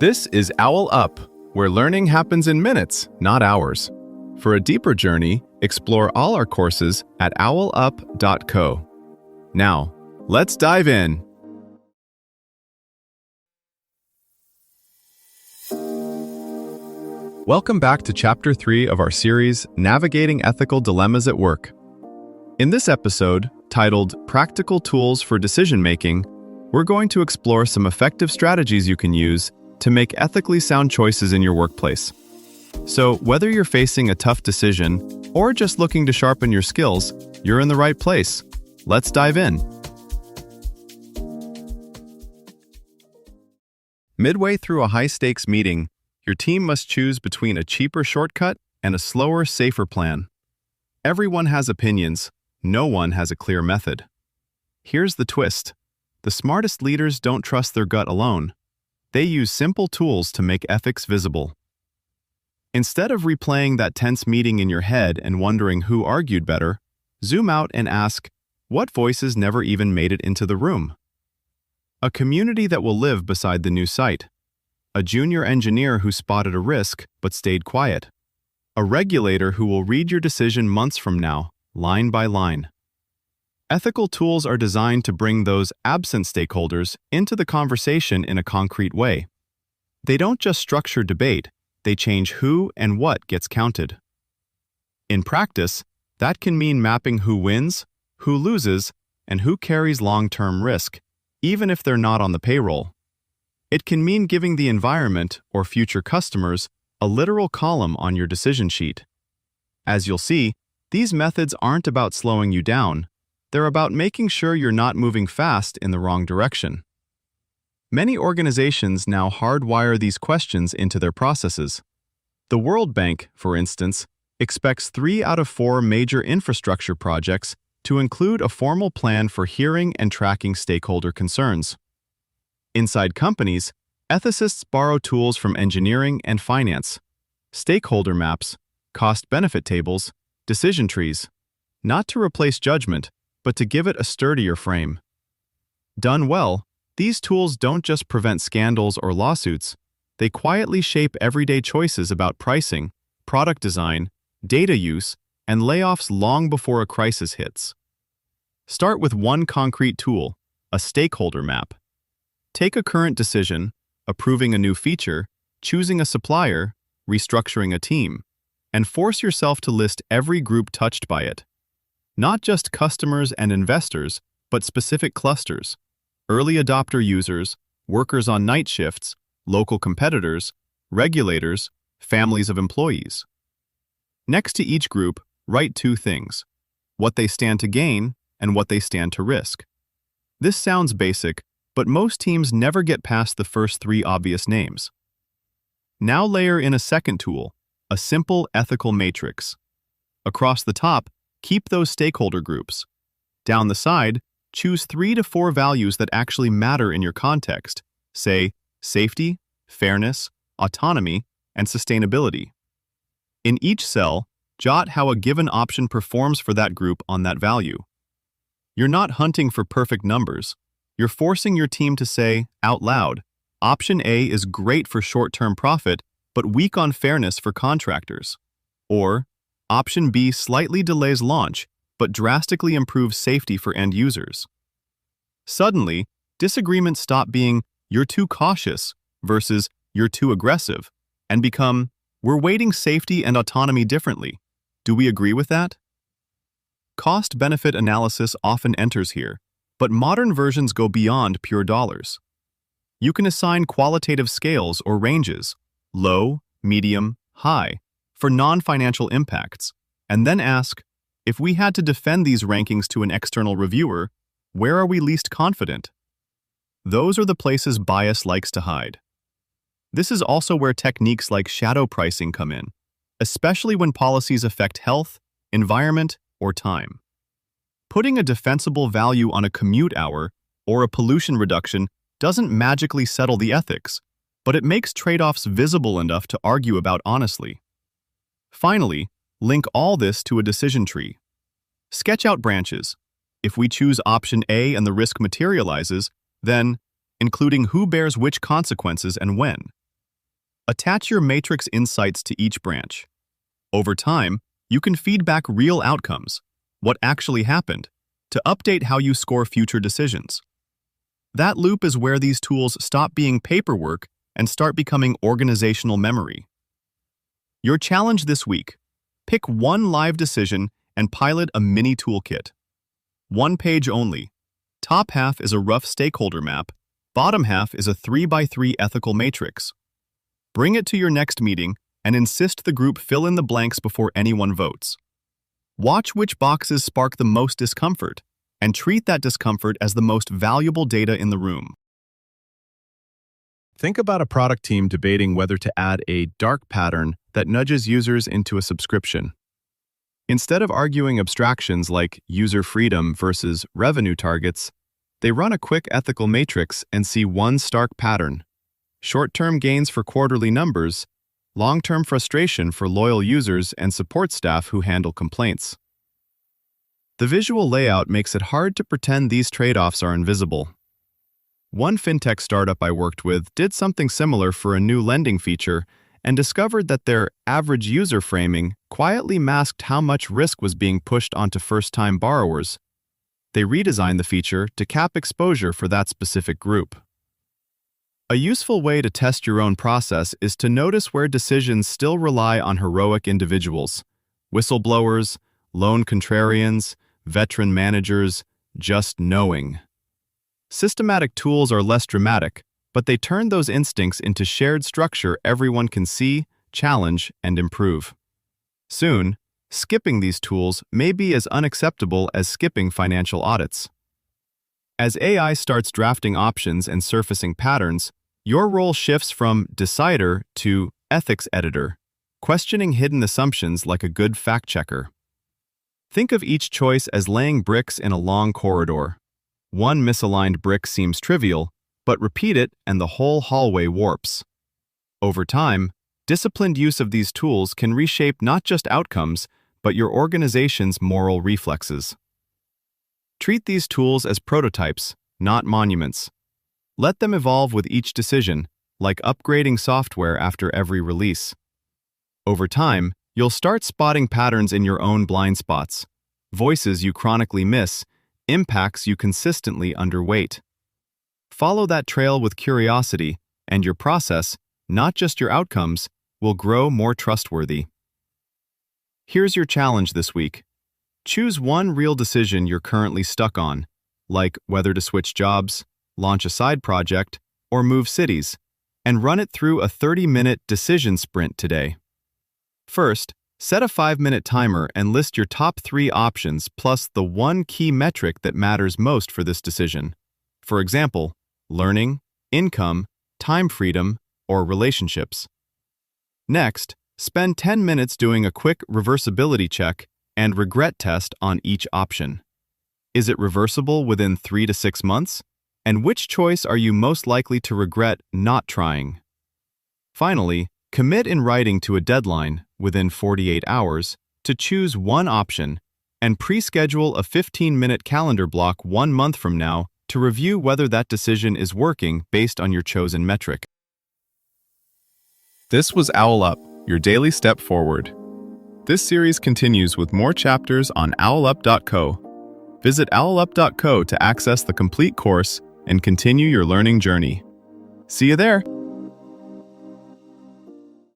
This is OwlUp, where learning happens in minutes, not hours. For a deeper journey, explore all our courses at owlup.co. Now, let's dive in. Welcome back to Chapter 3 of our series, Navigating Ethical Dilemmas at Work. In this episode, titled Practical Tools for Decision-Making, we're going to explore some effective strategies you can use to make ethically sound choices in your workplace. So, whether you're facing a tough decision or just looking to sharpen your skills, you're in the right place. Let's dive in. Midway through a high-stakes meeting, your team must choose between a cheaper shortcut and a slower, safer plan. Everyone has opinions. No one has a clear method. Here's the twist. The smartest leaders don't trust their gut alone. They use simple tools to make ethics visible. Instead of replaying that tense meeting in your head and wondering who argued better, zoom out and ask, what voices never even made it into the room? A community that will live beside the new site. A junior engineer who spotted a risk but stayed quiet. A regulator who will read your decision months from now, line by line. Ethical tools are designed to bring those absent stakeholders into the conversation in a concrete way. They don't just structure debate, they change who and what gets counted. In practice, that can mean mapping who wins, who loses, and who carries long-term risk, even if they're not on the payroll. It can mean giving the environment or future customers a literal column on your decision sheet. As you'll see, these methods aren't about slowing you down. They're about making sure you're not moving fast in the wrong direction. Many organizations now hardwire these questions into their processes. The World Bank, for instance, expects 3 out of 4 major infrastructure projects to include a formal plan for hearing and tracking stakeholder concerns. Inside companies, ethicists borrow tools from engineering and finance, stakeholder maps, cost-benefit tables, decision trees, not to replace judgment, but to give it a sturdier frame. Done well, these tools don't just prevent scandals or lawsuits, they quietly shape everyday choices about pricing, product design, data use, and layoffs long before a crisis hits. Start with one concrete tool, a stakeholder map. Take a current decision, approving a new feature, choosing a supplier, restructuring a team, and force yourself to list every group touched by it. Not just customers and investors, but specific clusters, early adopter users, workers on night shifts, local competitors, regulators, families of employees. Next to each group, write 2 things, what they stand to gain and what they stand to risk. This sounds basic, but most teams never get past the first 3 obvious names. Now layer in a second tool, a simple ethical matrix. Across the top, keep those stakeholder groups. Down the side, choose 3 to 4 values that actually matter in your context, say safety, fairness, autonomy, and sustainability. In each cell, jot how a given option performs for that group on that value. You're not hunting for perfect numbers. You're forcing your team to say, out loud, option A is great for short-term profit, but weak on fairness for contractors. Or, option B slightly delays launch, but drastically improves safety for end users. Suddenly, disagreements stop being, you're too cautious, versus, you're too aggressive, and become, we're weighting safety and autonomy differently. Do we agree with that? Cost-benefit analysis often enters here, but modern versions go beyond pure dollars. You can assign qualitative scales or ranges, low, medium, high, for non-financial impacts, and then ask, if we had to defend these rankings to an external reviewer, where are we least confident? Those are the places bias likes to hide. This is also where techniques like shadow pricing come in, especially when policies affect health, environment, or time. Putting a defensible value on a commute hour or a pollution reduction doesn't magically settle the ethics, but it makes trade-offs visible enough to argue about honestly. Finally, link all this to a decision tree. Sketch out branches. If we choose option A and the risk materializes, then, including who bears which consequences and when, Attach your matrix insights to each branch. Over time, you can feed back real outcomes, what actually happened, to update how you score future decisions. That loop is where these tools stop being paperwork and start becoming organizational memory. Your challenge this week: pick one live decision and pilot a mini toolkit. One page only. Top half is a rough stakeholder map, bottom half is a 3x3 ethical matrix. Bring it to your next meeting and insist the group fill in the blanks before anyone votes. Watch which boxes spark the most discomfort, and treat that discomfort as the most valuable data in the room. Think about a product team debating whether to add a dark pattern that nudges users into a subscription. Instead of arguing abstractions like user freedom versus revenue targets, they run a quick ethical matrix and see one stark pattern: short-term gains for quarterly numbers, long-term frustration for loyal users and support staff who handle complaints. The visual layout makes it hard to pretend these trade-offs are invisible. One fintech startup I worked with did something similar for a new lending feature and discovered that their average user framing quietly masked how much risk was being pushed onto first-time borrowers. They redesigned the feature to cap exposure for that specific group. A useful way to test your own process is to notice where decisions still rely on heroic individuals: whistleblowers, lone contrarians, veteran managers, just knowing. Systematic tools are less dramatic, but they turn those instincts into shared structure everyone can see, challenge, and improve. Soon, skipping these tools may be as unacceptable as skipping financial audits. As AI starts drafting options and surfacing patterns, your role shifts from decider to ethics editor, questioning hidden assumptions like a good fact-checker. Think of each choice as laying bricks in a long corridor. One misaligned brick seems trivial, but repeat it and the whole hallway warps. Over time, disciplined use of these tools can reshape not just outcomes, but your organization's moral reflexes. Treat these tools as prototypes, not monuments. Let them evolve with each decision, like upgrading software after every release. Over time, you'll start spotting patterns in your own blind spots, voices you chronically miss, impacts you consistently underweight. Follow that trail with curiosity, and your process, not just your outcomes, will grow more trustworthy. Here's your challenge this week. Choose one real decision you're currently stuck on, like whether to switch jobs, launch a side project, or move cities, and run it through a 30-minute decision sprint today. First, set a 5-minute timer and list your top 3 options plus the one key metric that matters most for this decision. For example, learning, income, time freedom, or relationships. Next, spend 10 minutes doing a quick reversibility check and regret test on each option. Is it reversible within 3 to 6 months? And which choice are you most likely to regret not trying? Finally, commit in writing to a deadline, within 48 hours, to choose one option and pre-schedule a 15-minute calendar block 1 month from now to review whether that decision is working based on your chosen metric. This was OwlUp, your daily step forward. This series continues with more chapters on OwlUp.co. Visit OwlUp.co to access the complete course and continue your learning journey. See you there!